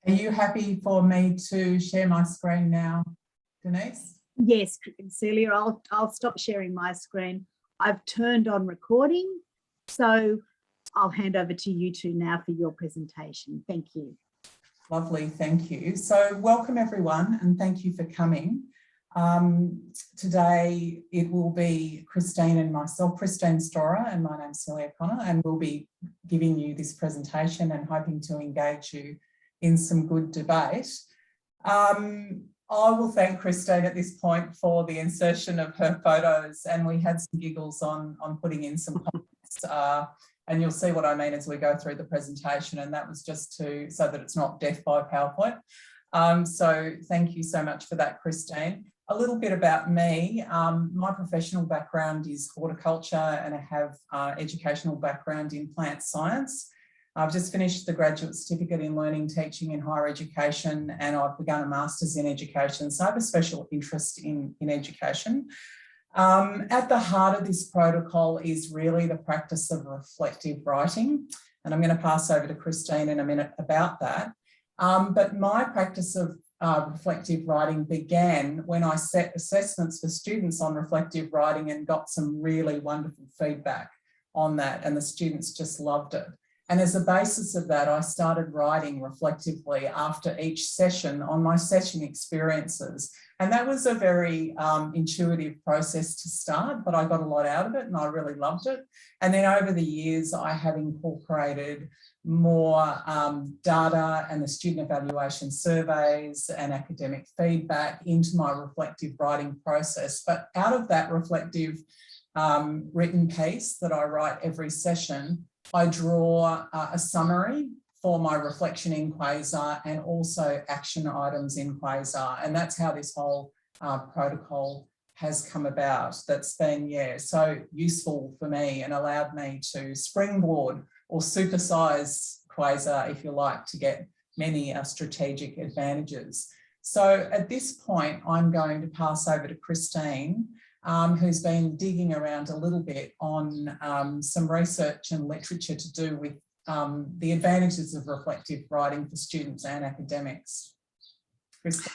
Are you happy for me to share my screen now, Denise? Yes, Celia, I'll stop sharing my screen. I've turned on recording, so I'll hand over to you two now for your presentation. Thank you. Lovely, thank you. So welcome everyone and thank you for coming. Today it will be Christine and myself, Christine Storer, and my name's Celia Connor, and we'll be giving you this presentation and hoping to engage you in some good debate. I will thank Christine at this point for the insertion of her photos, and we had some giggles on putting in some comments, and you'll see what I mean as we go through the presentation, and that was just so that it's not death by PowerPoint. So thank you so much for that, Christine. A little bit about me. My professional background is horticulture and I have educational background in plant science. I've just finished the graduate certificate in learning, teaching in higher education, and I've begun a master's in education. So I have a special interest in education. At the heart of this protocol is really the practice of reflective writing. And I'm going to pass over to Christine in a minute about that. But my practice of reflective writing began when I set assessments for students on reflective writing and got some really wonderful feedback on that, and the students just loved it. And as a basis of that, I started writing reflectively after each session on my session experiences. And that was a very intuitive process to start, but I got a lot out of it and I really loved it. And then over the years, I have incorporated more data and the student evaluation surveys and academic feedback into my reflective writing process. But out of that reflective written piece that I write every session, I draw a summary for my reflection in QUASAR and also action items in QUASAR. And that's how this whole protocol has come about. That's been, so useful for me and allowed me to springboard or supersize QUASAR, if you like, to get many strategic advantages. So at this point, I'm going to pass over to Christine, who's been digging around a little bit on some research and literature to do with the advantages of reflective writing for students and academics. Christine.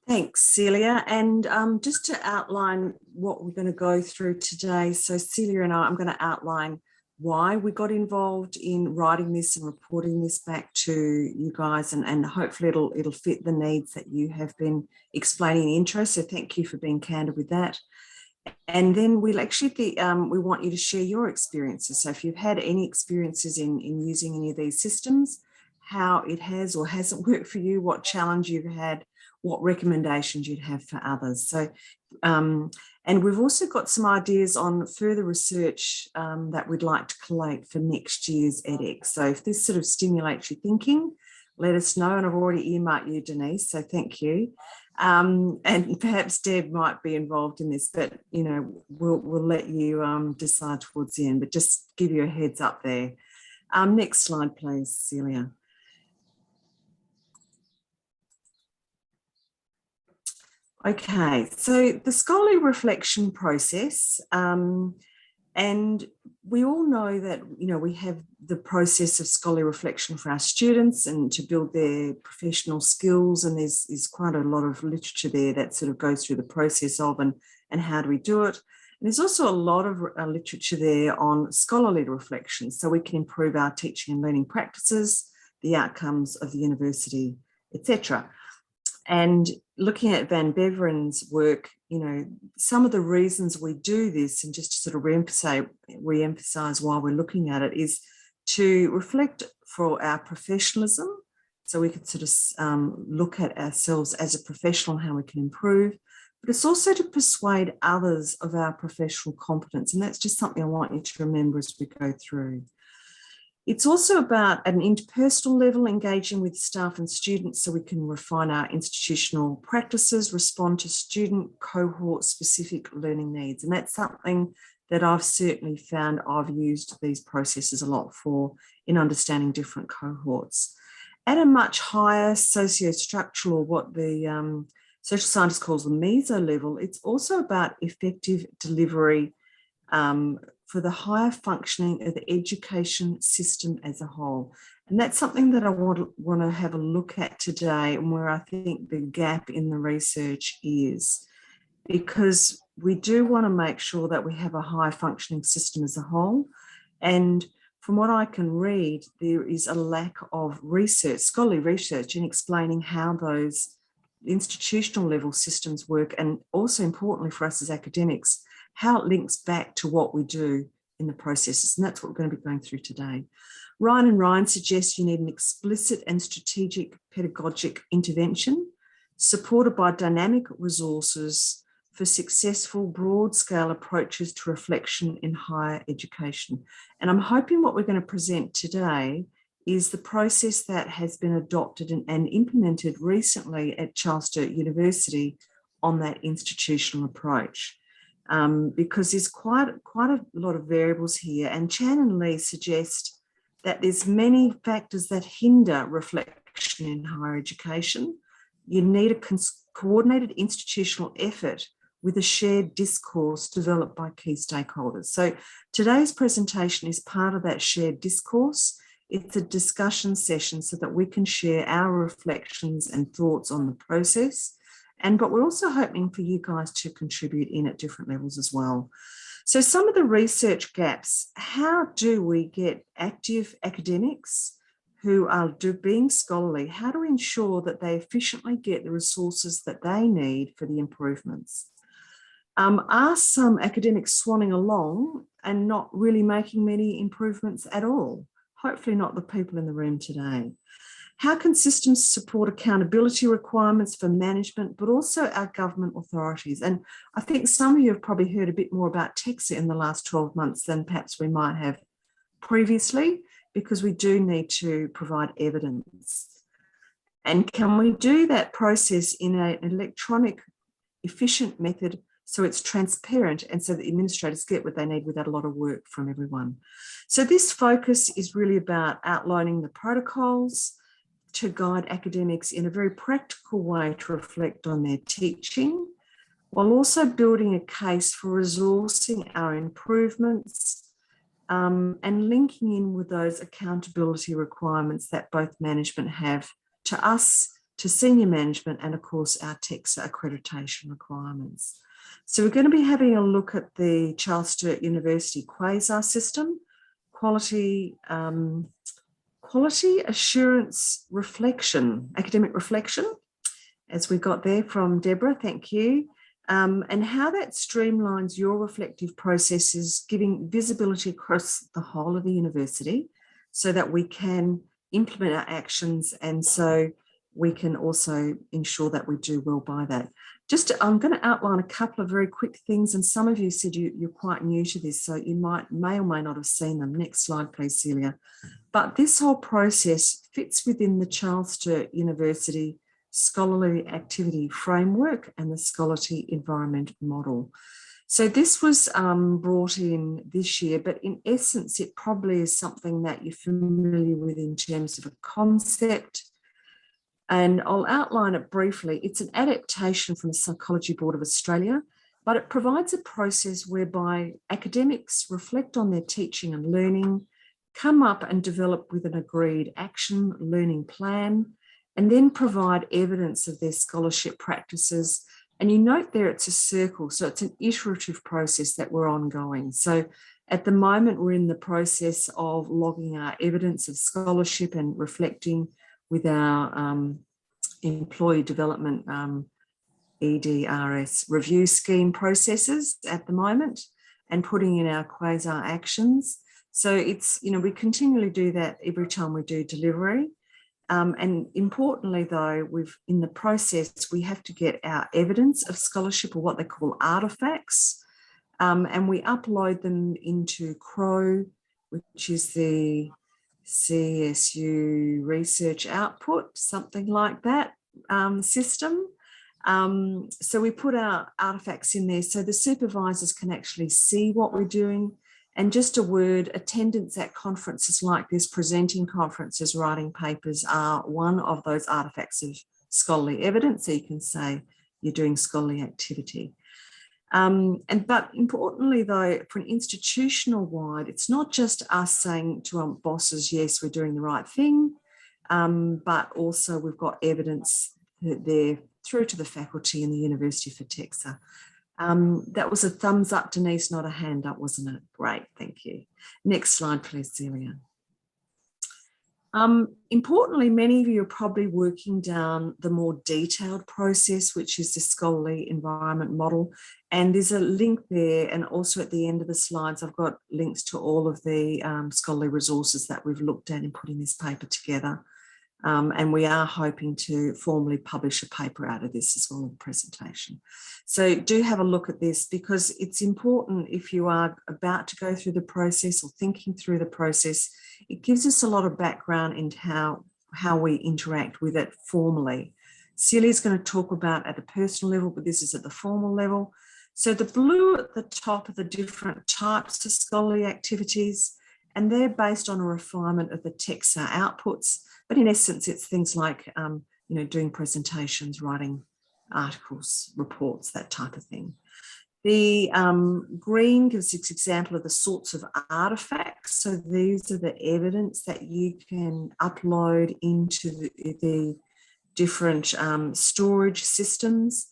Thanks, Celia. And just to outline what we're going to go through today. So Celia and I'm going to outline why we got involved in writing this and reporting this back to you guys, and hopefully it'll fit the needs that you have been explaining interest. So thank you for being candid with that. And then we'll actually we want you to share your experiences. So if you've had any experiences in using any of these systems, how it has or hasn't worked for you, what challenge you've had, what recommendations you'd have for others. So, and we've also got some ideas on further research that we'd like to collate for next year's EdX. So if this sort of stimulates your thinking, let us know. And I've already earmarked you, Denise, so thank you. And perhaps Deb might be involved in this, but you know, we'll let you decide towards the end, but just give you a heads up there. Next slide, please, Celia. Okay, so the scholarly reflection process, and we all know that, you know, we have the process of scholarly reflection for our students and to build their professional skills, and there's quite a lot of literature there that sort of goes through the process of and how do we do it. And there's also a lot of literature there on scholarly reflection, so we can improve our teaching and learning practices, the outcomes of the university, etc. And looking at Van Beveren's work, you know, some of the reasons we do this, and just to sort of re-emphasize why we're looking at it, is to reflect for our professionalism. So we can sort of look at ourselves as a professional, how we can improve, but it's also to persuade others of our professional competence. And that's just something I want you to remember as we go through. It's also about, at an interpersonal level, engaging with staff and students so we can refine our institutional practices, respond to student cohort-specific learning needs. And that's something that I've certainly found I've used these processes a lot for in understanding different cohorts. At a much higher socio-structural, or what the social scientist calls the meso level, it's also about effective delivery for the higher functioning of the education system as a whole. And that's something that I want to have a look at today, and where I think the gap in the research is, because we do want to make sure that we have a high functioning system as a whole. And from what I can read, there is a lack of research, scholarly research, in explaining how those institutional level systems work, and also importantly for us as academics, how it links back to what we do in the processes. And that's what we're going to be going through today. Ryan and Ryan suggest you need an explicit and strategic pedagogic intervention supported by dynamic resources for successful broad-scale approaches to reflection in higher education. And I'm hoping what we're going to present today is the process that has been adopted and implemented recently at Charles Sturt University on that institutional approach. Because there's quite a lot of variables here, and Chan and Lee suggest that there's many factors that hinder reflection in higher education. You need a coordinated institutional effort with a shared discourse developed by key stakeholders. So today's presentation is part of that shared discourse. It's a discussion session so that we can share our reflections and thoughts on the process. But we're also hoping for you guys to contribute in at different levels as well. So some of the research gaps: how do we get active academics who are being scholarly? How do we ensure that they efficiently get the resources that they need for the improvements? Are some academics swanning along and not really making many improvements at all? Hopefully not the people in the room today. How can systems support accountability requirements for management, but also our government authorities? And I think some of you have probably heard a bit more about TEXA in the last 12 months than perhaps we might have previously, because we do need to provide evidence. And can we do that process in an electronic, efficient method so it's transparent and so the administrators get what they need without a lot of work from everyone? So this focus is really about outlining the protocols to guide academics in a very practical way to reflect on their teaching, while also building a case for resourcing our improvements and linking in with those accountability requirements that both management have to us, to senior management, and of course our TEXA accreditation requirements. So we're going to be having a look at the Charles Sturt University QUASAR system, quality assurance reflection, academic reflection, as we got there from Deborah, thank you, and how that streamlines your reflective processes, giving visibility across the whole of the university so that we can implement our actions, and so we can also ensure that we do well by that. I'm going to outline a couple of very quick things, and some of you said you're quite new to this, so you may or may not have seen them. Next slide, please, Celia. But this whole process fits within the Charles Sturt University Scholarly Activity Framework and the Scholarly Environment Model. So this was brought in this year, but in essence, it probably is something that you're familiar with in terms of a concept. And I'll outline it briefly. It's an adaptation from the Psychology Board of Australia, but it provides a process whereby academics reflect on their teaching and learning, come up and develop with an agreed action learning plan, and then provide evidence of their scholarship practices. And you note there it's a circle, so it's an iterative process that we're ongoing. So at the moment, we're in the process of logging our evidence of scholarship and reflecting with our employee development EDRS review scheme processes at the moment, and putting in our QUASAR actions. So it's, we continually do that every time we do delivery. And importantly, though, in the process, we have to get our evidence of scholarship, or what they call artifacts, and we upload them into CROW, which is the CSU research output, something like that system. So we put our artifacts in there so the supervisors can actually see what we're doing. And just a word, attendance at conferences like this, presenting conferences, writing papers, are one of those artifacts of scholarly evidence. So you can say you're doing scholarly activity. But importantly, though, for an institutional wide, it's not just us saying to our bosses, yes, we're doing the right thing, but also we've got evidence that they're through to the faculty in the university for TEXA. That was a thumbs up, Denise, not a hand up, wasn't it? Great, thank you. Next slide, please, Celia. Importantly, many of you are probably working down the more detailed process, which is the scholarly environment model. And there's a link there, and also at the end of the slides, I've got links to all of the scholarly resources that we've looked at in putting this paper together. And we are hoping to formally publish a paper out of this as well as a presentation. So do have a look at this, because it's important if you are about to go through the process or thinking through the process. It gives us a lot of background into how we interact with it formally. Celia's going to talk about at the personal level, but this is at the formal level. So the blue at the top are the different types of scholarly activities, and they're based on a refinement of the TEXA outputs. But in essence, it's things like, doing presentations, writing articles, reports, that type of thing. The green gives us an example of the sorts of artifacts. So these are the evidence that you can upload into the different storage systems.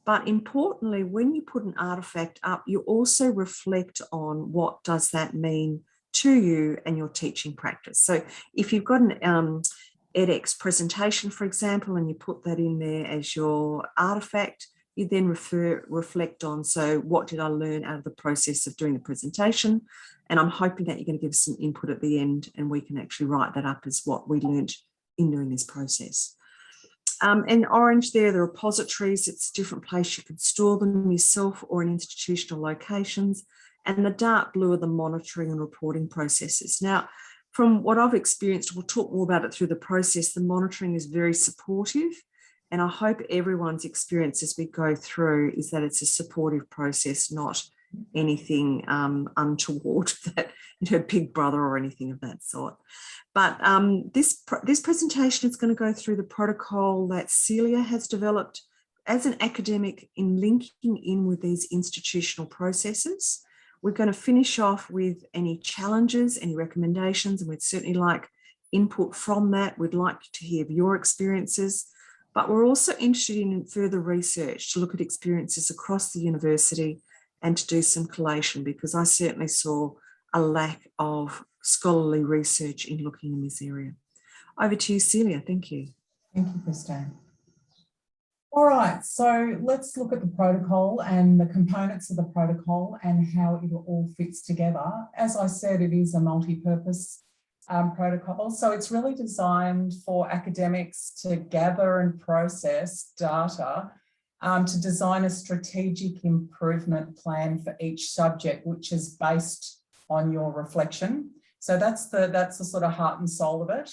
But importantly, when you put an artifact up, you also reflect on what does that mean to you and your teaching practice. So if you've got an EdX presentation, for example, and you put that in there as your artifact, you then reflect on, so what did I learn out of the process of doing the presentation? And I'm hoping that you're going to give some input at the end, and we can actually write that up as what we learned in doing this process. In orange there, the repositories, it's a different place you can store them yourself or in institutional locations. And the dark blue are the monitoring and reporting processes. Now, from what I've experienced, we'll talk more about it through the process, the monitoring is very supportive. And I hope everyone's experience as we go through is that it's a supportive process, not anything untoward, that, Big Brother or anything of that sort. But this presentation is going to go through the protocol that Celia has developed as an academic in linking in with these institutional processes. We're going to finish off with any challenges, any recommendations, and we'd certainly like input from that. We'd like to hear your experiences, but we're also interested in further research to look at experiences across the university and to do some collation, because I certainly saw a lack of scholarly research in looking in this area. Over to you, Celia. Thank you. Thank you, Christine. All right, so let's look at the protocol and the components of the protocol and how it all fits together. As I said, it is a multi-purpose protocol, so it's really designed for academics to gather and process data to design a strategic improvement plan for each subject, which is based on your reflection. So that's the sort of heart and soul of it.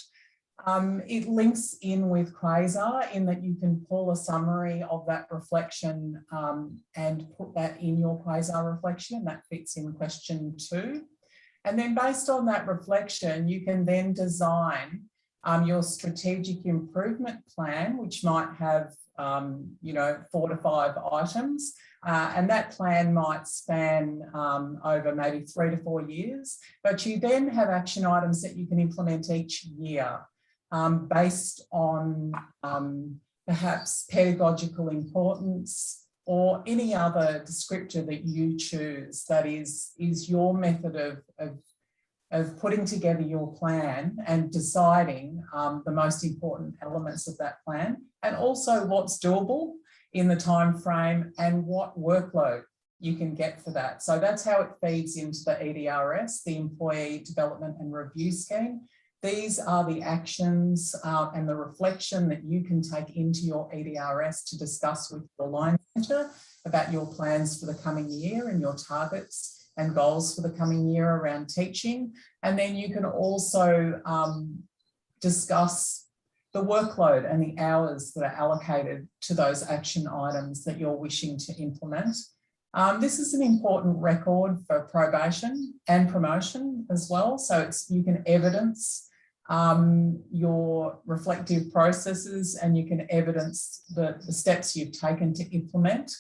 It links in with QUASAR in that you can pull a summary of that reflection and put that in your QUASAR reflection. That fits in question 2. And then based on that reflection, you can then design your strategic improvement plan, which might have 4 to 5 items. And that plan might span over maybe 3 to 4 years, but you then have action items that you can implement each year. Based on perhaps pedagogical importance or any other descriptor that you choose that is your method of putting together your plan and deciding the most important elements of that plan, and also what's doable in the time frame and what workload you can get for that. So that's how it feeds into the EDRS, the Employee Development and Review Scheme. These are the actions and the reflection that you can take into your EDRS to discuss with your line manager about your plans for the coming year and your targets and goals for the coming year around teaching. And then you can also discuss the workload and the hours that are allocated to those action items that you're wishing to implement. This is an important record for probation and promotion as well. So you can evidence your reflective processes, and you can evidence the steps you've taken to implement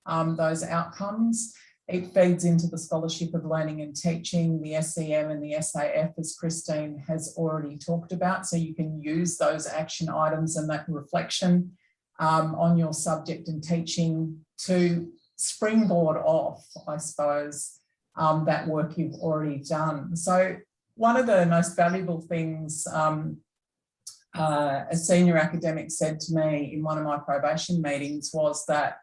those outcomes. It feeds into the Scholarship of Learning and Teaching, the SEM and the SAF, as Christine has already talked about. So you can use those action items and that reflection on your subject and teaching to springboard off, I suppose, that work you've already done. So one of the most valuable things a senior academic said to me in one of my probation meetings was that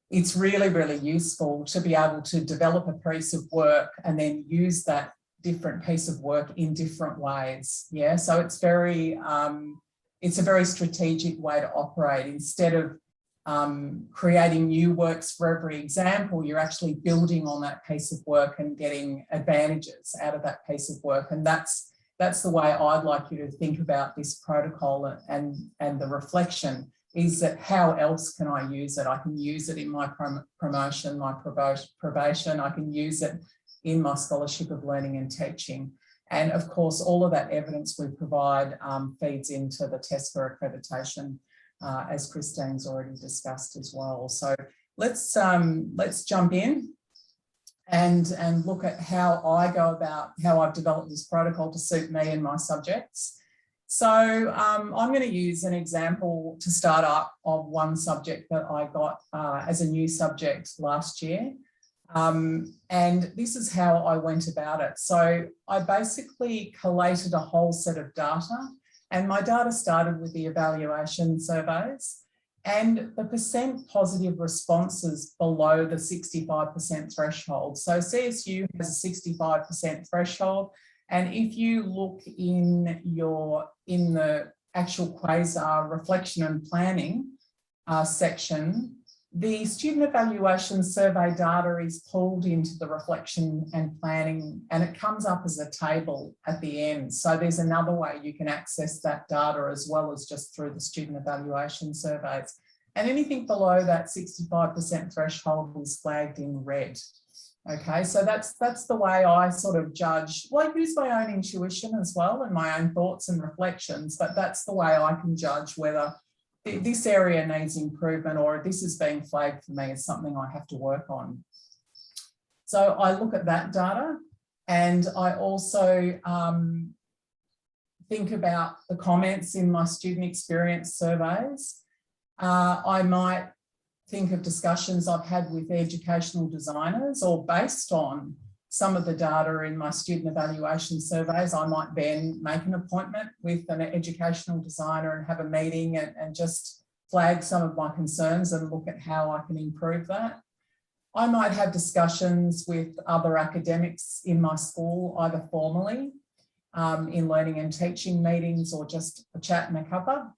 it's really, really useful to be able to develop a piece of work and then use that different piece of work in different ways. Yeah, so it's a very strategic way to operate. Instead of creating new works for every example, you're actually building on that piece of work and getting advantages out of that piece of work. And that's the way I'd like you to think about this protocol and the reflection. Is that how else can I use it? I can use it in my promotion, my probation. I can use it in my Scholarship of Learning and Teaching. And of course, all of that evidence we provide feeds into the test for accreditation, as Christine's already discussed as well. So let's jump in and look at how I go about how I've developed this protocol to suit me and my subjects. So I'm going to use an example to start up of one subject that I got as a new subject last year. And this is how I went about it. So I basically collated a whole set of data, and my data started with the evaluation surveys, and the percent positive responses below the 65% threshold. So CSU has a 65% threshold. And if you look in the actual QUASAR reflection and planning section, the student evaluation survey data is pulled into the reflection and planning, and it comes up as a table at the end. So there's another way you can access that data as well as just through the student evaluation surveys. And anything below that 65% threshold is flagged in red. Okay, so that's the way I sort of judge. Well, I use my own intuition as well and my own thoughts and reflections, but that's the way I can judge whether this area needs improvement or this is being flagged for me as something I have to work on. So I look at that data, and I also think about the comments in my student experience surveys. I might think of discussions I've had with educational designers, or based on some of the data in my student evaluation surveys, I might then make an appointment with an educational designer and have a meeting and just flag some of my concerns and look at how I can improve that. I might have discussions with other academics in my school, either formally in learning and teaching meetings or just a chat and a cuppa.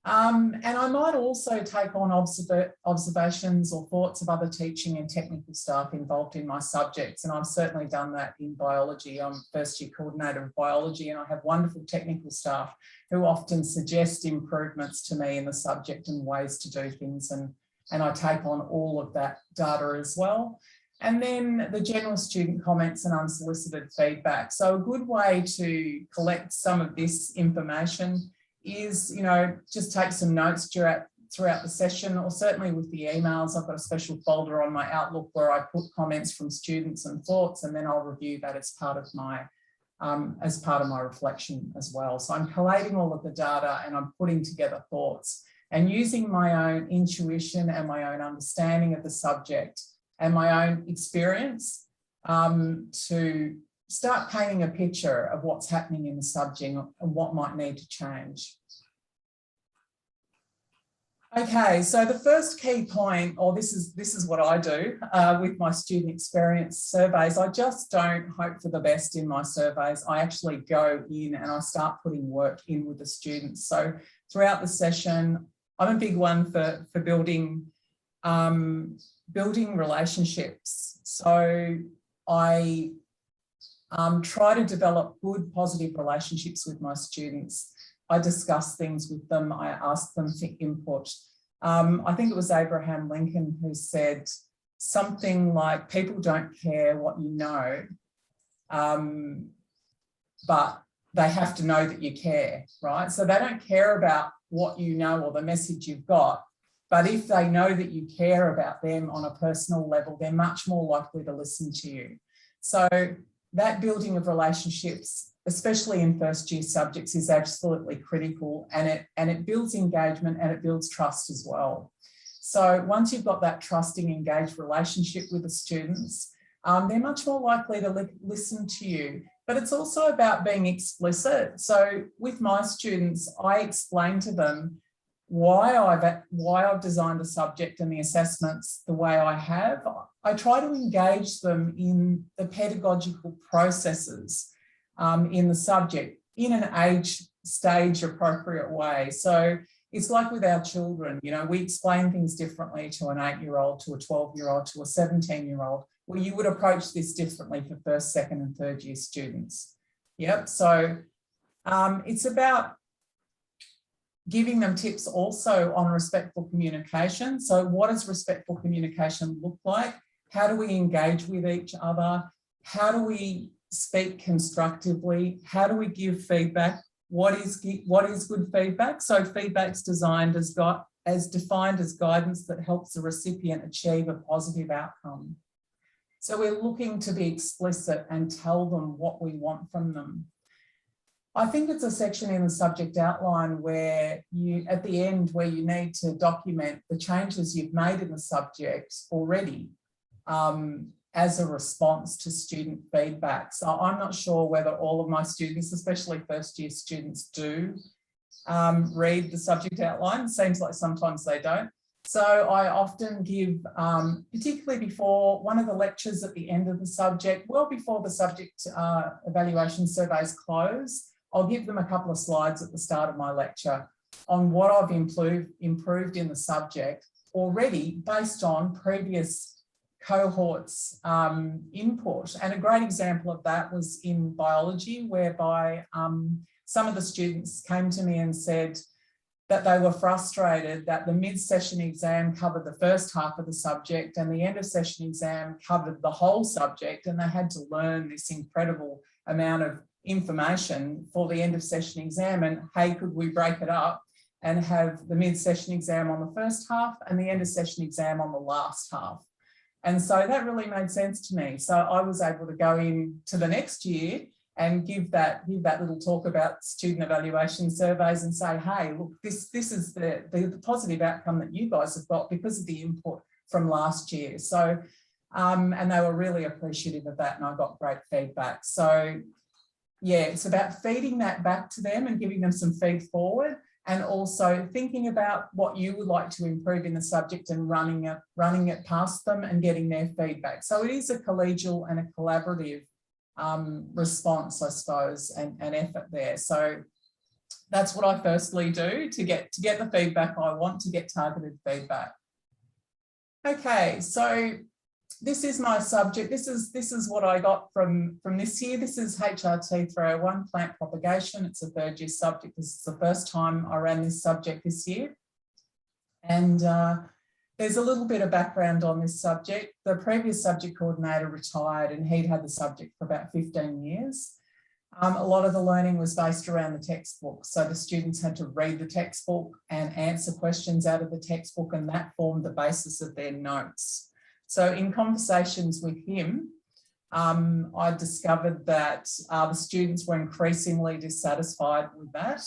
And I might also take on observations or thoughts of other teaching and technical staff involved in my subjects. And I've certainly done that in biology. I'm first year coordinator of biology, and I have wonderful technical staff who often suggest improvements to me in the subject and ways to do things. And I take on all of that data as well. And then the general student comments and unsolicited feedback. So a good way to collect some of this information is, just take some notes throughout the session, or certainly with the emails. I've got a special folder on my Outlook where I put comments from students and thoughts, and then I'll review that as part of my reflection as well. So I'm collating all of the data and I'm putting together thoughts and using my own intuition and my own understanding of the subject and my own experience to start painting a picture of what's happening in the subject and what might need to change. Okay, so the first key point, or this is what I do with my student experience surveys. I just don't hope for the best in my surveys. I actually go in and I start putting work in with the students. So throughout the session, I'm a big one for building relationships. So I try to develop good, positive relationships with my students. I discuss things with them. I ask them for input. I think it was Abraham Lincoln who said something like, people don't care what you know, but they have to know that you care, right? So they don't care about what you know or the message you've got. But if they know that you care about them on a personal level, they're much more likely to listen to you. So that building of relationships, especially in first year subjects, is absolutely critical, and it builds engagement and it builds trust as well. So once you've got that trusting, engaged relationship with the students, they're much more likely to listen to you. But it's also about being explicit. So with my students, I explain to them why I've designed the subject and the assessments the way I have. I try to engage them in the pedagogical processes in the subject in an age stage appropriate way. So it's like with our children, you know, we explain things differently to an 8-year-old, to a 12-year-old, to a 17-year-old. Well, you would approach this differently for first, second and third year students. Yep. So it's about giving them tips also on respectful communication. So what does respectful communication look like? How do we engage with each other? How do we speak constructively? How do we give feedback? What is good feedback? So feedback's defined as guidance that helps the recipient achieve a positive outcome. So we're looking to be explicit and tell them what we want from them. I think it's a section in the subject outline where you, at the end, where you need to document the changes you've made in the subject already as a response to student feedback. So I'm not sure whether all of my students, especially first year students, do read the subject outline. It seems like sometimes they don't. So I often give, particularly before one of the lectures at the end of the subject, well before the subject evaluation surveys close, I'll give them a couple of slides at the start of my lecture on what I've improved in the subject already based on previous cohorts' input. And a great example of that was in biology, whereby some of the students came to me and said that they were frustrated that the mid-session exam covered the first half of the subject and the end of session exam covered the whole subject, and they had to learn this incredible amount of information for the end of session exam. And hey, could we break it up and have the mid-session exam on the first half and the end of session exam on the last half? And so that really made sense to me. So I was able to go into the next year and give that little talk about student evaluation surveys and say, hey, look, this is the positive outcome that you guys have got because of the input from last year. So, and they were really appreciative of that, and I got great feedback. So yeah, it's about feeding that back to them and giving them some feed forward, and also thinking about what you would like to improve in the subject and running it past them and getting their feedback. So it is a collegial and a collaborative response, I suppose, and effort there. So that's what I firstly do to get the feedback I want, to get targeted feedback. Okay, so this is my subject. This is what I got from this year. This is HRT 301, plant propagation. It's a third year subject. This is the first time I ran this subject this year. And there's a little bit of background on this subject. The previous subject coordinator retired and he'd had the subject for about 15 years. A lot of the learning was based around the textbook. So the students had to read the textbook and answer questions out of the textbook, and that formed the basis of their notes. So in conversations with him, I discovered that the students were increasingly dissatisfied with that.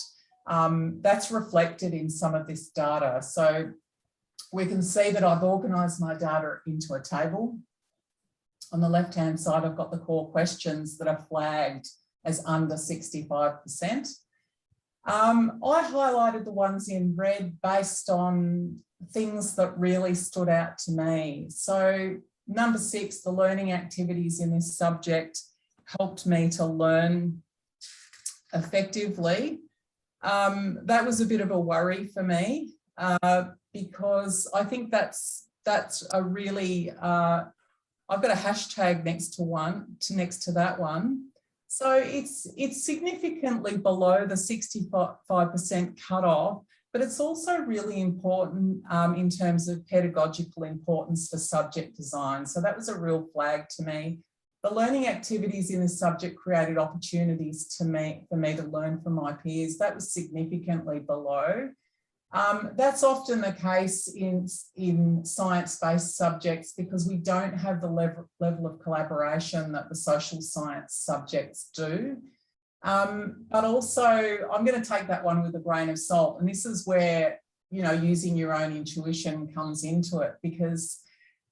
That's reflected in some of this data. So we can see that I've organised my data into a table. On the left-hand side, I've got the core questions that are flagged as under 65%. I highlighted the ones in red based on things that really stood out to me. So number 6, the learning activities in this subject helped me to learn effectively. That was a bit of a worry for me because I think that's a really, I've got a hashtag next to that one. So it's significantly below the 65% cutoff, but it's also really important in terms of pedagogical importance for subject design. So that was a real flag to me. The learning activities in this subject created opportunities for me to learn from my peers. That was significantly below. That's often the case in science-based subjects because we don't have the level of collaboration that the social science subjects do. But also, I'm going to take that one with a grain of salt. And this is where, you know, using your own intuition comes into it, because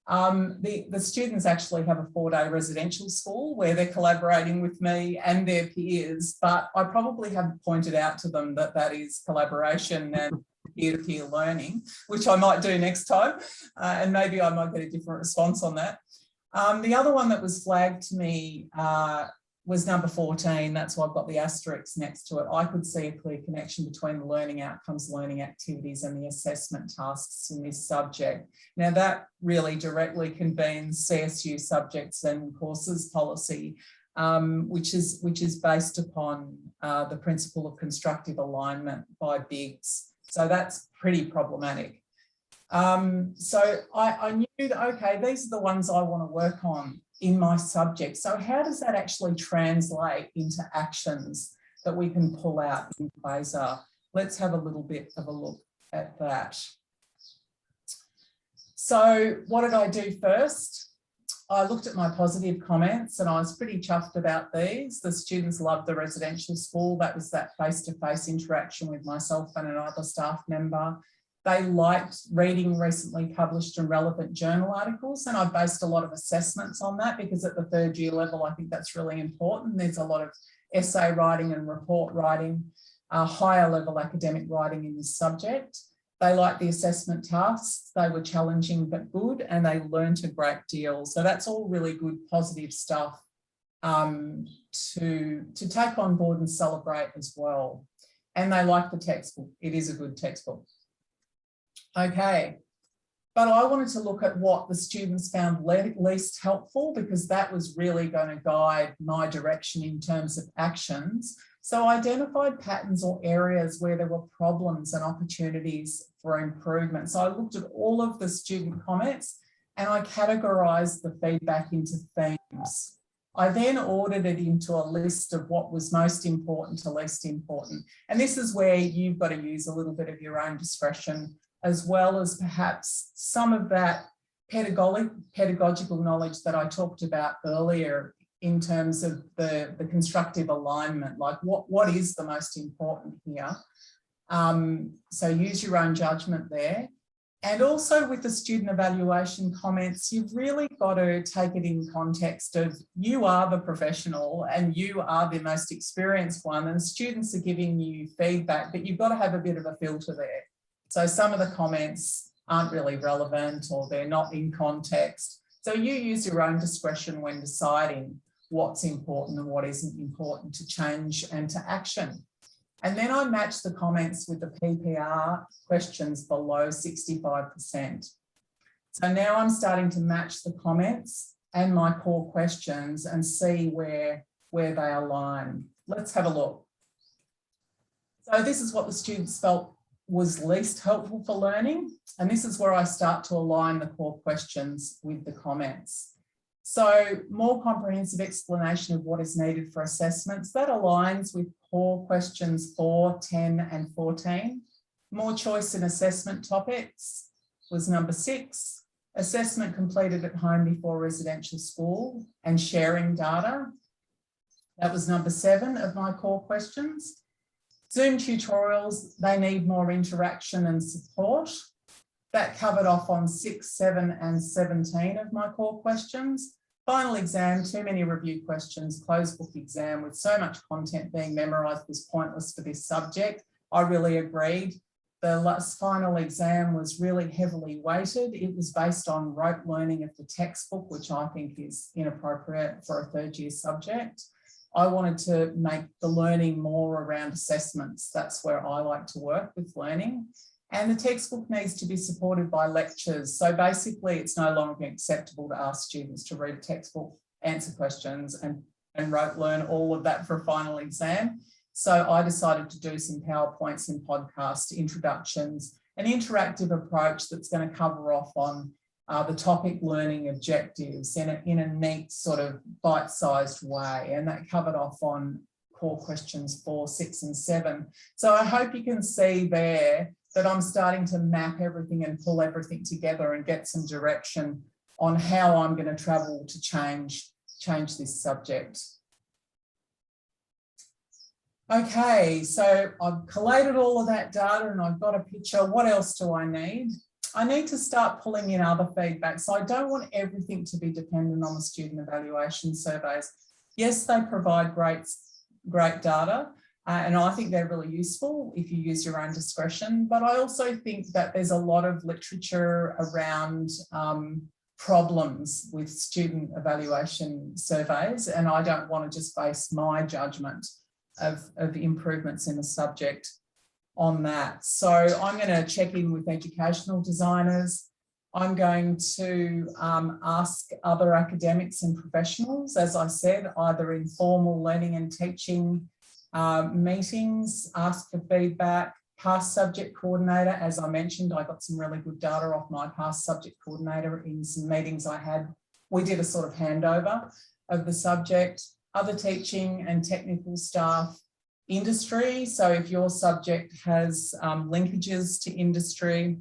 the students actually have a 4-day residential school where they're collaborating with me and their peers, but I probably haven't pointed out to them that that is collaboration and peer-to-peer learning, which I might do next time, and maybe I might get a different response on that. The other one that was flagged to me was number 14. That's why I've got the asterisk next to it. I could see a clear connection between the learning outcomes, learning activities and the assessment tasks in this subject. Now that really directly convenes CSU subjects and courses policy, which is based upon the principle of constructive alignment by Biggs. So that's pretty problematic. So I knew that, okay, these are the ones I want to work on in my subject. So how does that actually translate into actions that we can pull out in QUASAR? Let's have a little bit of a look at that. So what did I do first? I looked at my positive comments and I was pretty chuffed about these. The students loved the residential school. That was that face-to-face interaction with myself and another staff member. They liked reading recently published and relevant journal articles, and I based a lot of assessments on that because at the 3rd year level, I think that's really important. There's a lot of essay writing and report writing, higher level academic writing in this subject. They liked the assessment tasks. They were challenging but good, and they learned a great deal. So that's all really good, positive stuff to take on board and celebrate as well. And they liked the textbook. It is a good textbook. Okay, but I wanted to look at what the students found least helpful, because that was really going to guide my direction in terms of actions. So I identified patterns or areas where there were problems and opportunities for improvement. So I looked at all of the student comments and I categorised the feedback into themes. I then ordered it into a list of what was most important to least important. And this is where you've got to use a little bit of your own discretion, as well as perhaps some of that pedagogical knowledge that I talked about earlier in terms of the constructive alignment, like what is the most important here. So use your own judgment there. And also with the student evaluation comments, you've really got to take it in context of you are the professional and you are the most experienced one, and students are giving you feedback, but you've got to have a bit of a filter there. So some of the comments aren't really relevant or they're not in context. So you use your own discretion when deciding what's important and what isn't important to change and to action. And then I match the comments with the PPR questions below 65%. So now I'm starting to match the comments and my core questions and see where they align. Let's have a look. So this is what the students felt was least helpful for learning. And this is where I start to align the core questions with the comments. So more comprehensive explanation of what is needed for assessments. That aligns with core questions 4, 10 and 14. More choice in assessment topics was number 6. Assessment completed at home before residential school and sharing data. That was number 7 of my core questions. Zoom tutorials, they need more interaction and support. That covered off on 6, 7 and 17 of my core questions. Final exam, too many review questions, closed book exam with so much content being memorised was pointless for this subject. I really agreed. The last final exam was really heavily weighted. It was based on rote learning of the textbook, which I think is inappropriate for a 3rd year subject. I wanted to make the learning more around assessments. That's where I like to work with learning. And the textbook needs to be supported by lectures. So basically it's no longer acceptable to ask students to read a textbook, answer questions and rote learn all of that for a final exam. So I decided to do some PowerPoints and podcast introductions, an interactive approach that's going to cover off on the topic learning objectives in a neat sort of bite-sized way. And that covered off on core questions 4, 6 and 7. So I hope you can see there that I'm starting to map everything and pull everything together and get some direction on how I'm going to travel to change this subject. Okay, so I've collated all of that data and I've got a picture. What else do I need? I need to start pulling in other feedback. So I don't want everything to be dependent on the student evaluation surveys. Yes, they provide great data, and I think they're really useful if you use your own discretion. But I also think that there's a lot of literature around problems with student evaluation surveys, and I don't want to just base my judgment of improvements in a subject on that. So I'm going to check in with educational designers. I'm going to ask other academics and professionals, as I said, either in formal learning and teaching meetings, ask for feedback. Past subject coordinator, as I mentioned, I got some really good data off my past subject coordinator in some meetings I had. We did a sort of handover of the subject. Other teaching and technical staff, industry. So if your subject has linkages to industry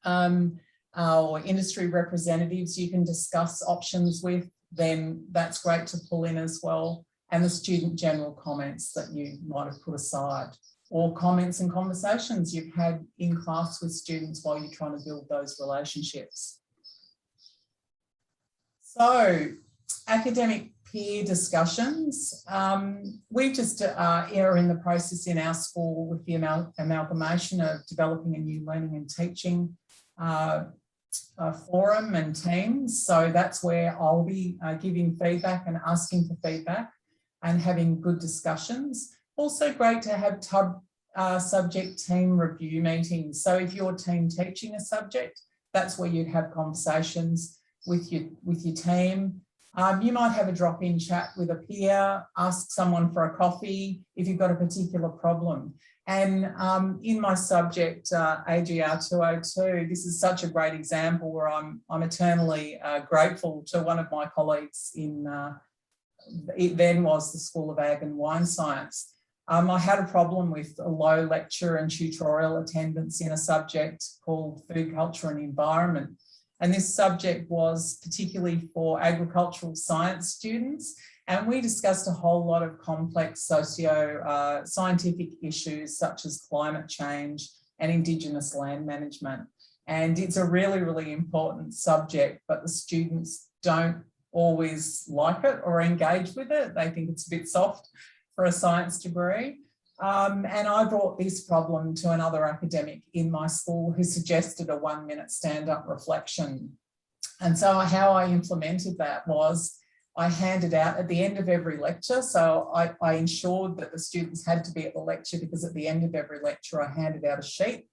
or industry representatives you can discuss options with, then that's great to pull in as well. And the student general comments that you might have put aside, or comments and conversations you've had in class with students while you're trying to build those relationships. So academic peer discussions. We just are in the process in our school with the amalgamation of developing a new learning and teaching forum and teams. So that's where I'll be giving feedback and asking for feedback and having good discussions. Also great to have subject team review meetings. So if you're team teaching a subject, that's where you'd have conversations with your team. You might have a drop-in chat with a peer, ask someone for a coffee if you've got a particular problem. And in my subject, AGR 202, this is such a great example where I'm eternally grateful to one of my colleagues in, it then was the School of Ag and Wine Science. I had a problem with a low lecture and tutorial attendance in a subject called Food, Culture and Environment. And this subject was particularly for agricultural science students. And we discussed a whole lot of complex scientific issues such as climate change and Indigenous land management. And it's a really, really important subject, but the students don't always like it or engage with it. They think it's a bit soft for a science degree. And I brought this problem to another academic in my school who suggested a 1-minute stand-up reflection. And so how I implemented that was I handed out at the end of every lecture. So I ensured that the students had to be at the lecture, because at the end of every lecture, I handed out a sheet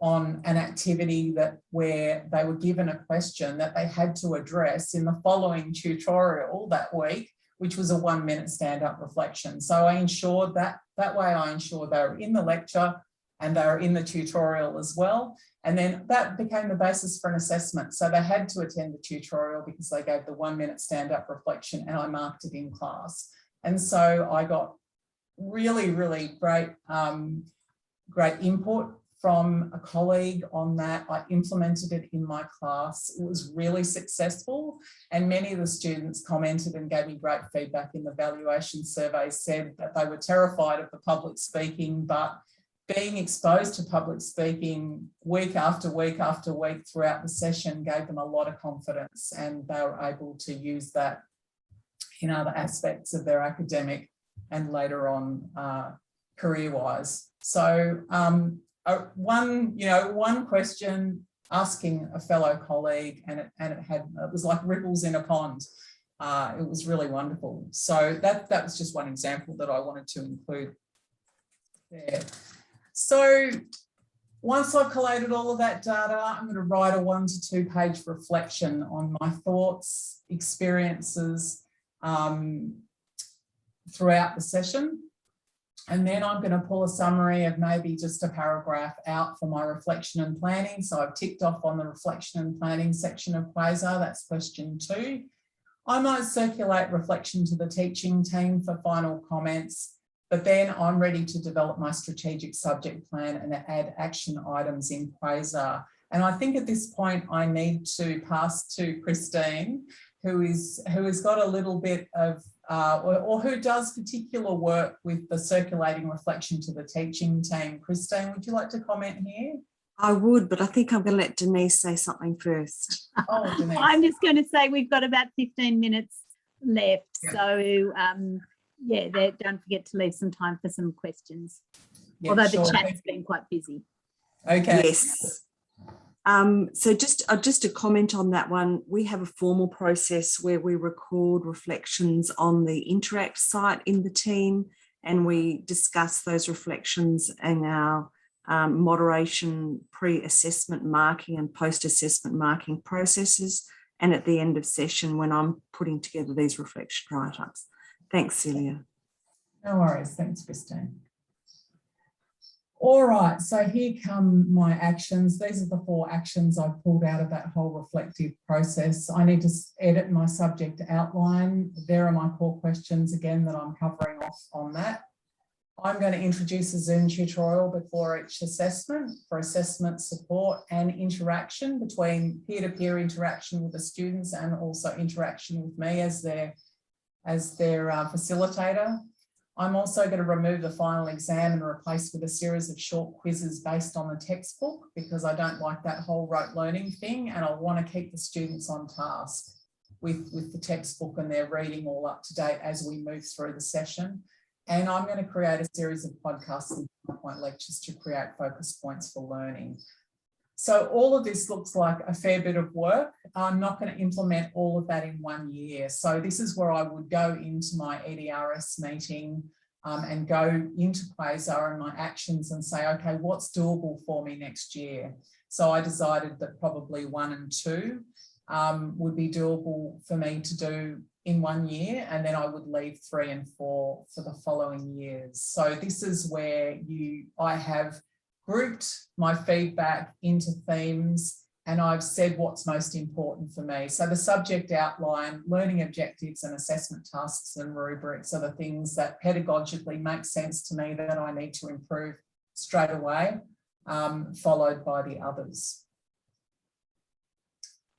on an activity where they were given a question that they had to address in the following tutorial that week, which was a 1-minute stand-up reflection. So I ensured that way I ensured they were in the lecture and they were in the tutorial as well. And then that became the basis for an assessment. So they had to attend the tutorial because they gave the 1-minute stand-up reflection, and I marked it in class. And so I got really, really great, great input from a colleague on that. I implemented it in my class. It was really successful, and many of the students commented and gave me great feedback in the evaluation survey, said that they were terrified of the public speaking, but being exposed to public speaking week after week after week throughout the session gave them a lot of confidence, and they were able to use that in other aspects of their academic and later on career-wise. So one question asking a fellow colleague, and it was like ripples in a pond. It was really wonderful. So that was just one example that I wanted to include there. So once I've collated all of that data, I'm going to write a 1 to 2 page reflection on my thoughts, experiences throughout the session. And then I'm going to pull a summary of maybe just a paragraph out for my reflection and planning. So I've ticked off on the reflection and planning section of QUASAR, that's question 2. I might circulate reflection to the teaching team for final comments, but then I'm ready to develop my strategic subject plan and add action items in QUASAR. And I think at this point I need to pass to Christine, who has got a little bit of, or who does particular work with the circulating reflection to the teaching team. Christine, would you like to comment here? I would, but I think I'm going to let Denise say something first. Oh, Denise. I'm just going to say we've got about 15 minutes left. Yeah. So, yeah, don't forget to leave some time for some questions. Yeah, although sure. the chat's been quite busy. Okay. Yes. So just a comment on that one. We have a formal process where we record reflections on the Interact site in the team, and we discuss those reflections in our moderation, pre-assessment marking and post-assessment marking processes, and at the end of session when I'm putting together these reflection write-ups. Thanks, Celia. No worries. Thanks, Christine. All right, so here come my actions. These are the 4 actions I've pulled out of that whole reflective process. I need to edit my subject outline. There are my core questions again that I'm covering off on that. I'm going to introduce a Zoom tutorial before each assessment for assessment support and interaction between peer-to-peer interaction with the students and also interaction with me as their facilitator. I'm also going to remove the final exam and replace with a series of short quizzes based on the textbook, because I don't like that whole rote learning thing, and I want to keep the students on task with the textbook and their reading all up to date as we move through the session. And I'm going to create a series of podcasts and PowerPoint lectures to create focus points for learning. So all of this looks like a fair bit of work. I'm not going to implement all of that in 1 year. So this is where I would go into my EDRS meeting and go into QUASAR and my actions and say, okay, what's doable for me next year? So I decided that probably 1 and 2 would be doable for me to do in 1 year, and then I would leave 3 and 4 for the following years. So this is where I have grouped my feedback into themes, and I've said what's most important for me. So the subject outline, learning objectives and assessment tasks and rubrics are the things that pedagogically make sense to me that I need to improve straight away, followed by the others.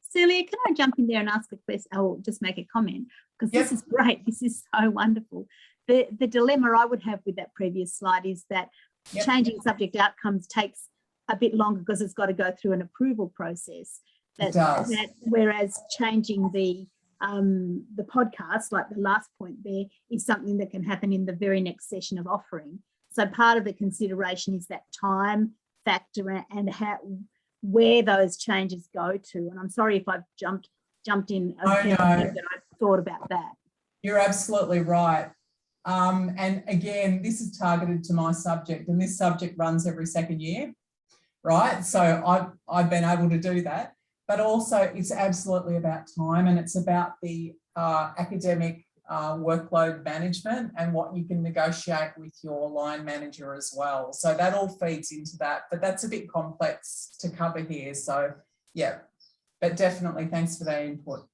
Celia, can I jump in there and ask a question? I'll just make a comment, because Yep. this is great. This is so wonderful. The dilemma I would have with that previous slide is that Yep. changing subject outcomes takes a bit longer because it's got to go through an approval process. It does. Whereas changing the podcast, like the last point there, is something that can happen in the very next session of offering. So part of the consideration is that time factor and where those changes go to. And I'm sorry if I've jumped in ahead of that I've thought about that. You're absolutely right. And again, this is targeted to my subject, and this subject runs every 2nd year, right? So I've been able to do that, but also it's absolutely about time, and it's about the academic workload management and what you can negotiate with your line manager as well. So that all feeds into that, but that's a bit complex to cover here. So yeah, but definitely thanks for that input,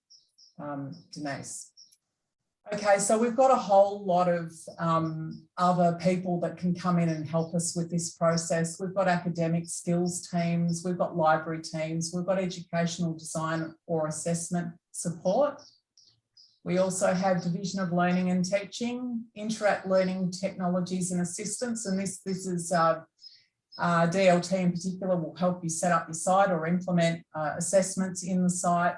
Denise. Okay, so we've got a whole lot of other people that can come in and help us with this process. We've got academic skills teams, we've got library teams, we've got educational design or assessment support. We also have Division of Learning and Teaching, Interact Learning Technologies and Assistance, and this is DLT in particular will help you set up your site or implement assessments in the site.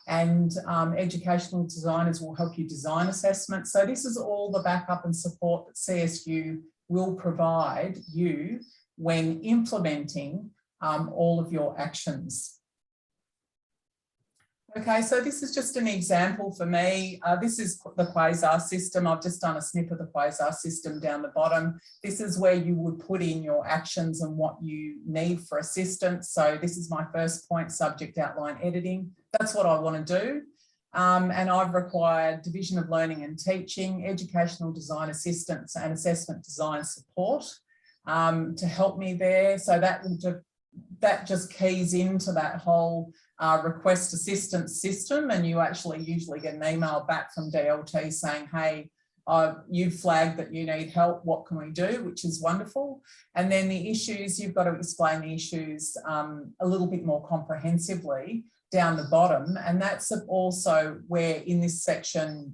And educational designers will help you design assessments. So this is all the backup and support that CSU will provide you when implementing all of your actions. Okay, so this is just an example for me. This is the QUASAR system. I've just done a snip of the QUASAR system down the bottom. This is where you would put in your actions and what you need for assistance. So this is my first point, subject outline editing. That's what I want to do. And I've required Division of Learning and Teaching, educational design assistance and assessment design support to help me there. So that just keys into that whole request assistance system, and you actually usually get an email back from DLT saying, hey, you've flagged that you need help, what can we do, which is wonderful. And then the issues, you've got to explain the issues a little bit more comprehensively down the bottom. And that's also where in this section,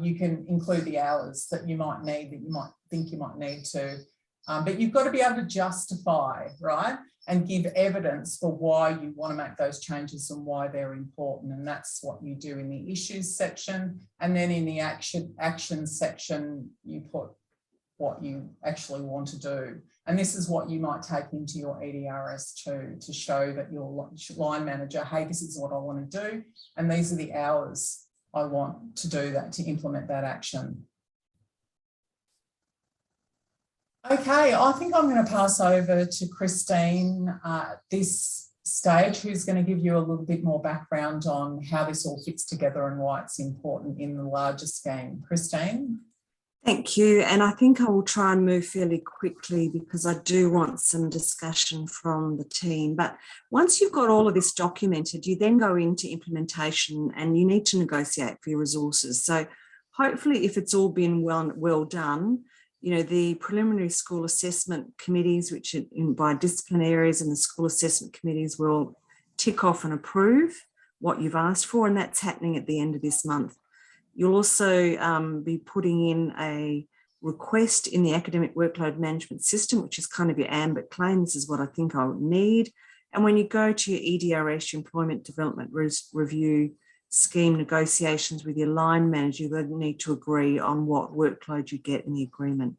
you can include the hours that you might need, that you might think you might need to. But you've got to be able to justify, right? And give evidence for why you want to make those changes and why they're important. And that's what you do in the issues section. And then in the action section, you put what you actually want to do. And this is what you might take into your EDRS too, to show that your line manager, hey, this is what I want to do. And these are the hours I want to do that, to implement that action. Okay, I think I'm going to pass over to Christine at this stage, who's going to give you a little bit more background on how this all fits together and why it's important in the larger scheme. Christine? Thank you. And I think I will try and move fairly quickly because I do want some discussion from the team. But once you've got all of this documented, you then go into implementation and you need to negotiate for your resources. So hopefully if it's all been well done, you know, the preliminary school assessment committees, which are by discipline areas, and the school assessment committees will tick off and approve what you've asked for, and that's happening at the end of this month. You'll also be putting in a request in the academic workload management system, which is kind of your AMBIT claim. This is what I think I would need. And when you go to your EDRS, your employment development review scheme negotiations with your line manager, you're going to need to agree on what workload you get in the agreement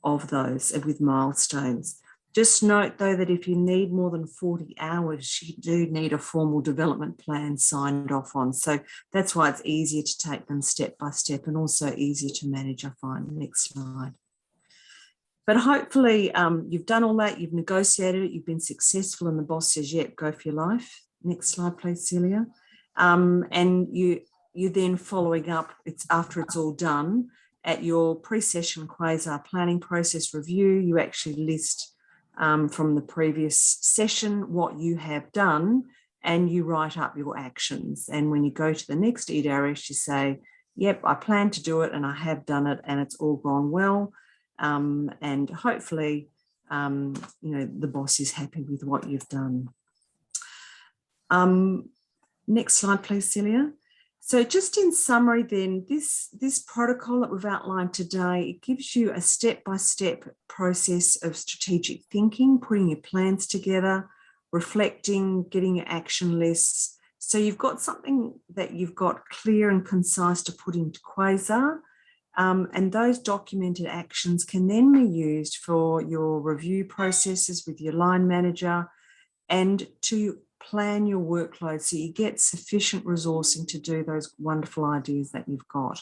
of those and with milestones. Just note though that if you need more than 40 hours, you do need a formal development plan signed off on. So that's why it's easier to take them step by step and also easier to manage, I find. Next slide. But hopefully you've done all that, you've negotiated it, you've been successful, and the boss says, yep, go for your life. Next slide, please, Celia. And you're then following up, it's after it's all done, at your pre-session QUASAR planning process review, you actually list from the previous session what you have done, and you write up your actions. And when you go to the next EDRS, you say, yep, I plan to do it and I have done it and it's all gone well. And hopefully, you know, the boss is happy with what you've done. Next slide, please, Celia. So just in summary then, this protocol that we've outlined today, it gives you a step-by-step process of strategic thinking, putting your plans together, reflecting, getting your action lists. So you've got something that you've got clear and concise to put into QUASAR, and those documented actions can then be used for your review processes with your line manager and to plan your workload so you get sufficient resourcing to do those wonderful ideas that you've got.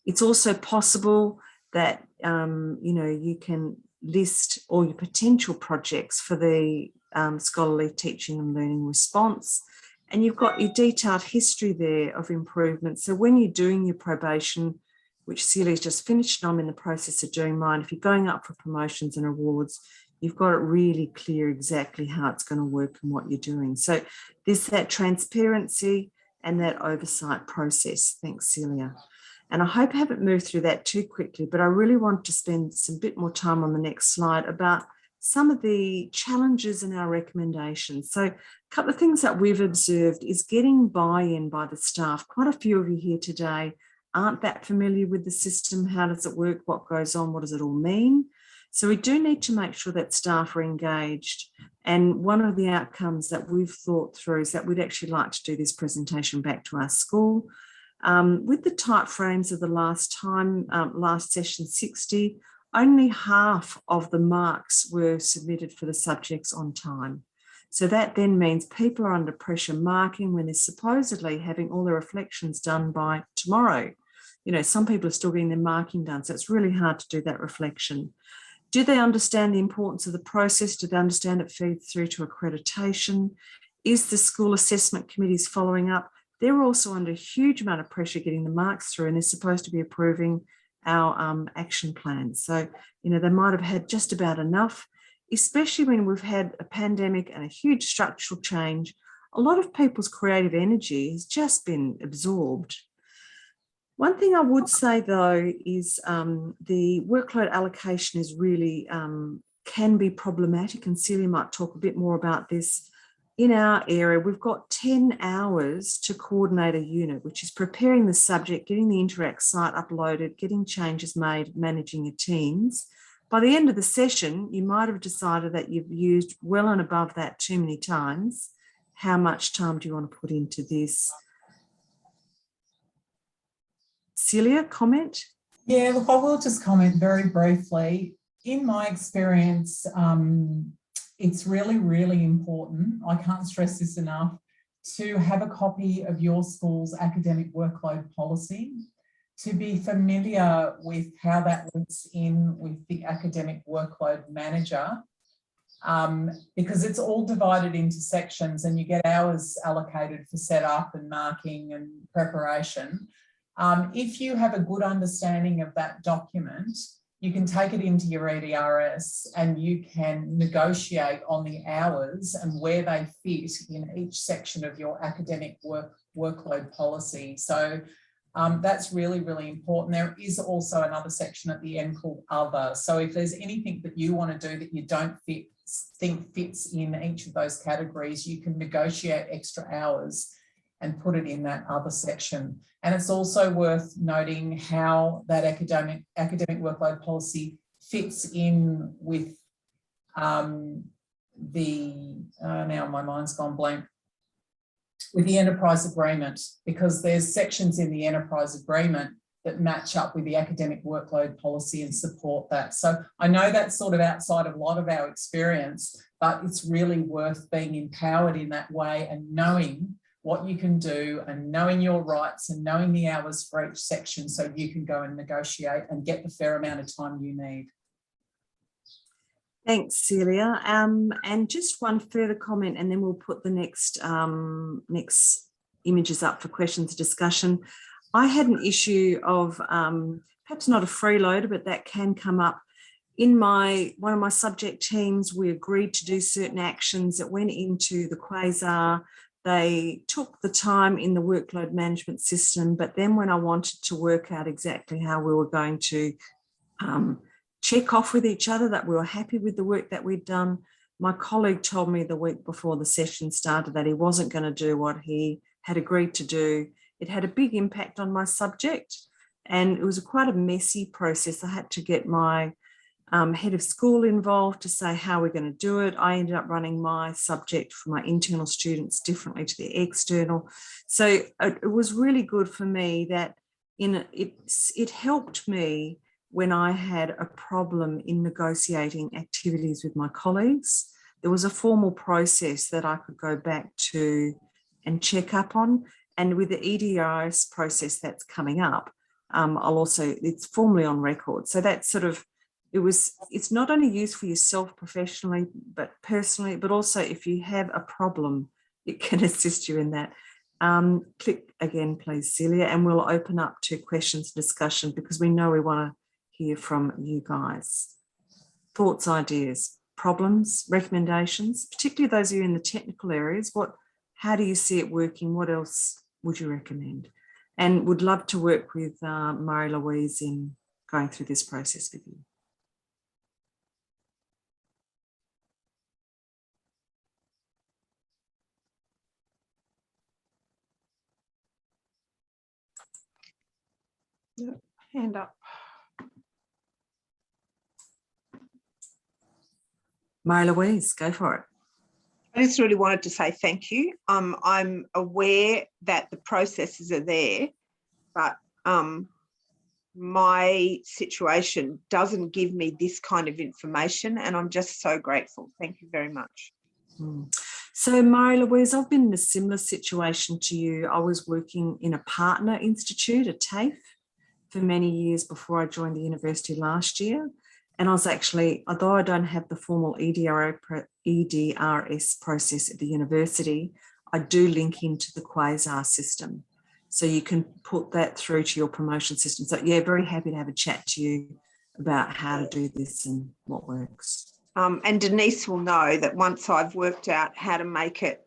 It's also possible that you know, you can list all your potential projects for the scholarly teaching and learning response, and you've got your detailed history there of improvement. So when you're doing your probation, which Celia's just finished and I'm in the process of doing mine, if you're going up for promotions and awards, you've got it really clear exactly how it's going to work and what you're doing. So there's that transparency and that oversight process. Thanks, Celia. And I hope I haven't moved through that too quickly, but I really want to spend some bit more time on the next slide about some of the challenges in our recommendations. So a couple of things that we've observed is getting buy-in by the staff. Quite a few of you here today aren't that familiar with the system. How does it work? What goes on? What does it all mean? So we do need to make sure that staff are engaged. And one of the outcomes that we've thought through is that we'd actually like to do this presentation back to our school. With the type frames of the last session 60, only half of the marks were submitted for the subjects on time. So that then means people are under pressure marking when they're supposedly having all their reflections done by tomorrow. You know, some people are still getting their marking done, so it's really hard to do that reflection. Do they understand the importance of the process? Do they understand it feeds through to accreditation? Is the school assessment committees following up? They're also under a huge amount of pressure getting the marks through, and they're supposed to be approving our action plans. So, you know, they might have had just about enough, especially when we've had a pandemic and a huge structural change. a lot of people's creative energy has just been absorbed. One thing I would say though is the workload allocation is really can be problematic, and Celia might talk a bit more about this. In our area, we've got 10 hours to coordinate a unit, which is preparing the subject, getting the Interact site uploaded, getting changes made, managing your teams. By the end of the session, you might have decided that you've used well and above that too many times. How much time do you want to put into this? Celia, comment? Yeah, look, I will just comment very briefly. In my experience, it's really, really important, I can't stress this enough, to have a copy of your school's academic workload policy, to be familiar with how that links in with the academic workload manager, because it's all divided into sections and you get hours allocated for setup and marking and preparation. If you have a good understanding of that document, you can take it into your EDRS and you can negotiate on the hours and where they fit in each section of your academic workload policy. So that's really, really important. There is also another section at the end called Other. So if there's anything that you want to do that you don't think fits in each of those categories, you can negotiate extra hours and put it in that other section. And it's also worth noting how that academic workload policy fits in with now my mind's gone blank, with the enterprise agreement, because there's sections in the enterprise agreement that match up with the academic workload policy and support that. So I know that's sort of outside of a lot of our experience, but it's really worth being empowered in that way and knowing what you can do and knowing your rights and knowing the hours for each section so you can go and negotiate and get the fair amount of time you need. Thanks, Celia. And just one further comment, and then we'll put the next images up for questions and discussion. I had an issue of perhaps not a freeloader, but that can come up. In one of my subject teams, we agreed to do certain actions that went into the QUASAR. They took the time in the workload management system, but then when I wanted to work out exactly how we were going to check off with each other that we were happy with the work that we'd done, my colleague told me the week before the session started that he wasn't going to do what he had agreed to do. It had a big impact on my subject, and it was quite a messy process. I had to get my head of school involved to say how we're going to do it. I ended up running my subject for my internal students differently to the external. So it was really good for me that it helped me when I had a problem in negotiating activities with my colleagues. There was a formal process that I could go back to and check up on. And with the EDRS process that's coming up, it's formally on record. So that's sort of, it's not only used for yourself professionally, but personally, but also if you have a problem, it can assist you in that. Click again, please, Celia, and we'll open up to questions and discussion because we know we want to hear from you guys. Thoughts, ideas, problems, recommendations, particularly those of you in the technical areas. How do you see it working? What else would you recommend? And would love to work with Marie-Louise in going through this process with you. Yep, hand up. Marie-Louise, go for it. I just really wanted to say thank you. I'm aware that the processes are there, but my situation doesn't give me this kind of information, and I'm just so grateful. Thank you very much. So Marie-Louise, I've been in a similar situation to you. I was working in a partner institute, a TAFE, for many years before I joined the university last year. And I was actually, although I don't have the formal EDRS process at the university, I do link into the QUASAR system. So you can put that through to your promotion system. So yeah, very happy to have a chat to you about how to do this and what works. And Denise will know that once I've worked out how to make it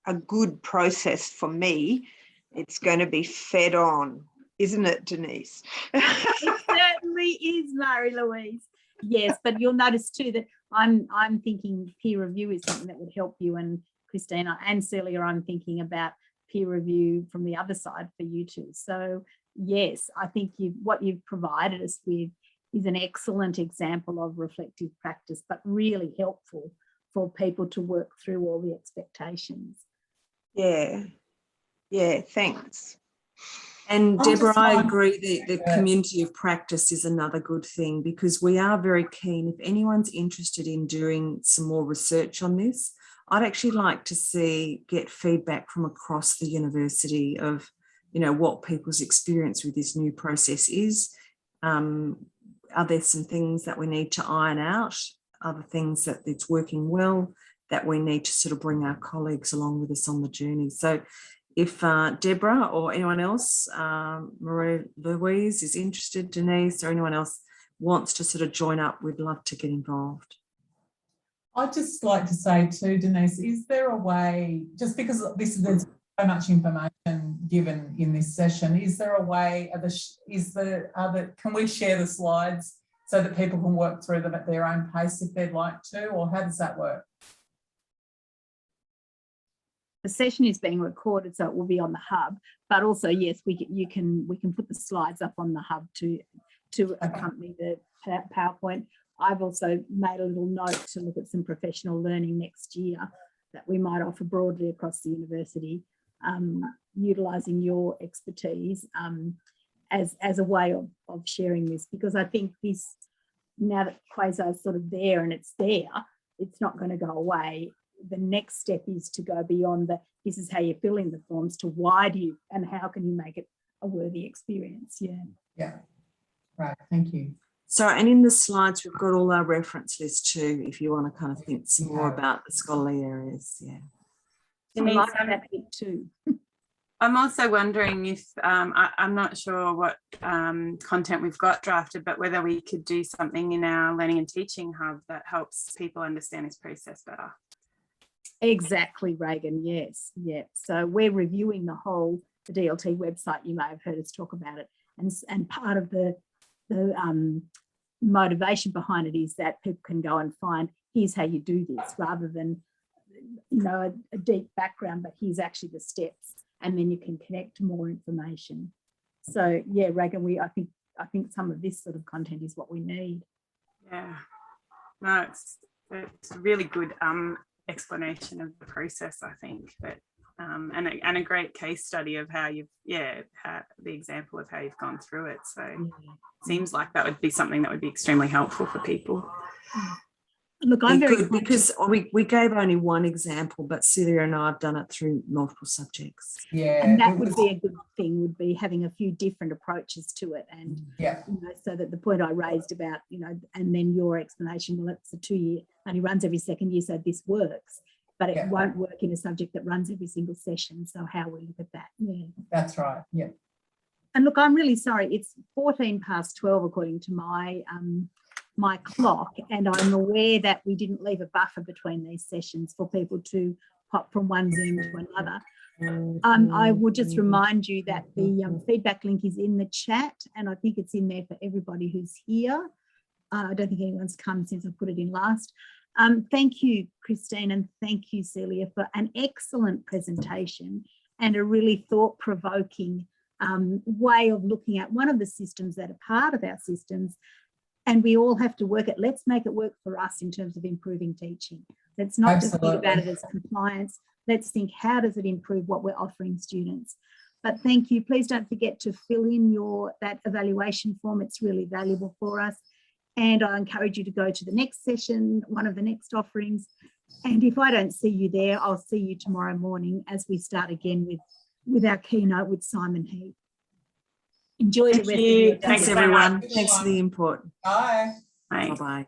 a good process for me, it's going to be fed on, isn't it, Denise? It certainly is, Marie-Louise. Yes, but you'll notice too that I'm thinking peer review is something that would help you, and Christina and Celia, I'm thinking about peer review from the other side for you too. So yes, I think what you've provided us with is an excellent example of reflective practice, but really helpful for people to work through all the expectations. Yeah, thanks. And I'll Deborah, just I like- agree that the community of practice is another good thing, because we are very keen. If anyone's interested in doing some more research on this, I'd actually like to get feedback from across the university of, what people's experience with this new process is. Are there some things that we need to iron out? Other things that it's working well that we need to sort of bring our colleagues along with us on the journey? So if Deborah or anyone else, Marie-Louise is interested, Denise, or anyone else wants to sort of join up, we'd love to get involved. I'd just like to say too, Denise, is there a way, just because there's so much information given in this session, is there a way, can we share the slides so that people can work through them at their own pace if they'd like to, or how does that work? The session is being recorded, so it will be on the hub. But also, yes, we can put the slides up on the hub to accompany the PowerPoint. I've also made a little note to look at some professional learning next year that we might offer broadly across the university, utilising your expertise as a way of sharing this, because I think this, now that QUASAR is sort of there and it's not going to go away. The next step is to go beyond this is how you fill in the forms to why do you and how can you make it a worthy experience. Yeah, right, thank you. So, and in the slides, we've got all our reference list too, if you want to kind of think some more about the scholarly areas. Yeah. I like that bit too. I'm also wondering if, I'm not sure what content we've got drafted, but whether we could do something in our Learning and Teaching Hub that helps people understand this process better. Exactly, Reagan, yes, yeah. So we're reviewing the DLT website. You may have heard us talk about it. And part of the motivation behind it is that people can go and find, here's how you do this, rather than, a deep background, but here's actually the steps. And then you can connect to more information. So yeah, Reagan, I think some of this sort of content is what we need. Yeah, no, it's a really good explanation of the process, I think, that and a great case study of how you've the example of how you've gone through it. So it seems like that would be something that would be extremely helpful for people. Look, I'm very good, because we gave only one example, but Celia and I have done it through multiple subjects. Yeah, and that would be a good thing, would be having a few different approaches to it, and so that the point I raised about, and then your explanation, well, it's a 2-year, only runs every second year, so this works, but it won't work in a subject that runs every single session. So how we look at that, that's right, yeah. And look, I'm really sorry, it's 12:14 according to my clock, and I'm aware that we didn't leave a buffer between these sessions for people to hop from one Zoom to another. I will just remind you that the feedback link is in the chat, and I think it's in there for everybody who's here. I don't think anyone's come since I put it in last. Thank you, Christine, and thank you, Celia, for an excellent presentation and a really thought-provoking way of looking at one of the systems that are part of our systems. And we all have to work it. Let's make it work for us in terms of improving teaching. Let's not just think about it as compliance. Let's think, how does it improve what we're offering students? But thank you. Please don't forget to fill in that evaluation form. It's really valuable for us. And I encourage you to go to the next session, one of the next offerings. And if I don't see you there, I'll see you tomorrow morning as we start again with our keynote with Simon Heath. Enjoy the rest of your day. Thanks, everyone. Thanks for the input. Bye. Bye. Bye-bye.